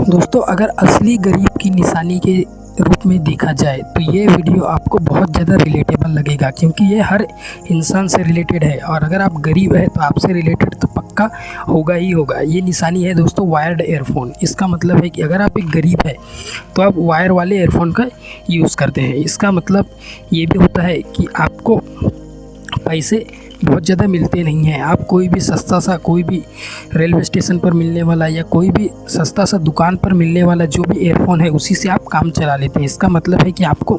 दोस्तों, अगर असली गरीब की निशानी के रूप में देखा जाए तो ये वीडियो आपको बहुत ज़्यादा रिलेटेबल लगेगा, क्योंकि ये हर इंसान से रिलेटेड है। और अगर आप गरीब हैं तो आपसे रिलेटेड तो पक्का होगा ही होगा। ये निशानी है दोस्तों वायर्ड एयरफोन। इसका मतलब है कि अगर आप एक गरीब है तो आप वायर वाले एयरफोन का यूज़ करते हैं। इसका मतलब ये भी होता है कि आपको पैसे बहुत ज़्यादा मिलते नहीं हैं। आप कोई भी सस्ता सा, कोई भी रेलवे स्टेशन पर मिलने वाला या कोई भी सस्ता सा दुकान पर मिलने वाला जो भी एयरफोन है उसी से आप काम चला लेते हैं। इसका मतलब है कि आपको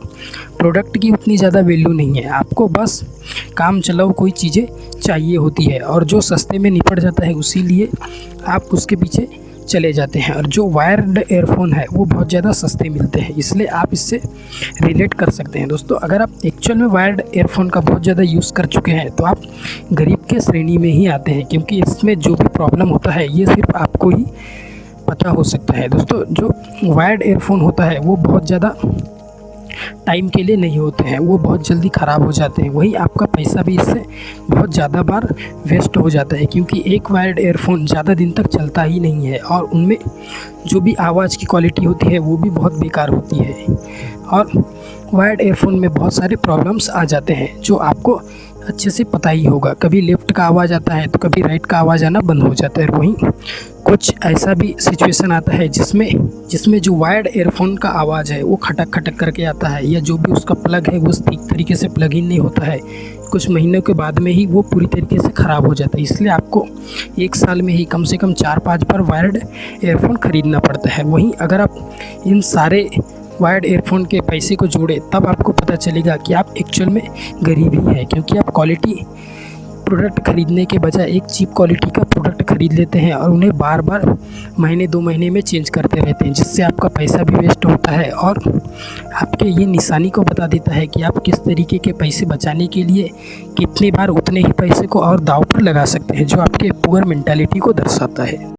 प्रोडक्ट की उतनी ज़्यादा वैल्यू नहीं है, आपको बस काम चलाओ कोई चीज़ें चाहिए होती है, और जो सस्ते में निपट जाता है उसी लिए आप उसके पीछे चले जाते हैं। और जो वायर्ड एयरफोन है वो बहुत ज़्यादा सस्ते मिलते हैं, इसलिए आप इससे रिलेट कर सकते हैं। दोस्तों, अगर आप एक्चुअल में वायर्ड एयरफोन का बहुत ज़्यादा यूज़ कर चुके हैं तो आप गरीब के श्रेणी में ही आते हैं, क्योंकि इसमें जो भी प्रॉब्लम होता है ये सिर्फ आपको ही पता हो सकता है। दोस्तों, जो वायर्ड एयरफोन होता है वो बहुत ज़्यादा टाइम के लिए नहीं होते हैं, वो बहुत जल्दी ख़राब हो जाते हैं। वहीं आपका पैसा भी इससे बहुत ज़्यादा बार वेस्ट हो जाता है, क्योंकि एक वायर्ड एयरफोन ज़्यादा दिन तक चलता ही नहीं है और उनमें जो भी आवाज़ की क्वालिटी होती है वो भी बहुत बेकार होती है। और वायर्ड एयरफोन में बहुत सारे प्रॉब्लम्स आ जाते हैं जो आपको अच्छे से पता ही होगा। कभी लेफ़्ट का आवाज़ आता है तो कभी राइट का आवाज़ आना बंद हो जाता है। वहीं कुछ ऐसा भी सिचुएशन आता है जिसमें जो वायर्ड एयरफोन का आवाज़ है वो खटक खटक करके आता है, या जो भी उसका प्लग है वो ठीक तरीके से प्लग इन नहीं होता है। कुछ महीनों के बाद में ही वो पूरी तरीके से ख़राब हो जाता है। इसलिए आपको एक साल में ही कम से कम 4-5 बार वायर्ड एयरफोन ख़रीदना पड़ता है। वहीं अगर आप इन सारे वायर्ड एयरफोन के पैसे को जोड़े तब आपको पता चलेगा कि आप एक्चुअल में गरीब ही हैं, क्योंकि आप क्वालिटी प्रोडक्ट ख़रीदने के बजाय एक चीप क्वालिटी का प्रोडक्ट ख़रीद लेते हैं और उन्हें बार बार महीने 2 महीने में चेंज करते रहते हैं, जिससे आपका पैसा भी वेस्ट होता है। और आपके ये निशानी को बता देता है कि आप किस तरीके के पैसे बचाने के लिए कितनी बार उतने ही पैसे को और दांव पर लगा सकते हैं, जो आपके पुअर मेंटालिटी को दर्शाता है।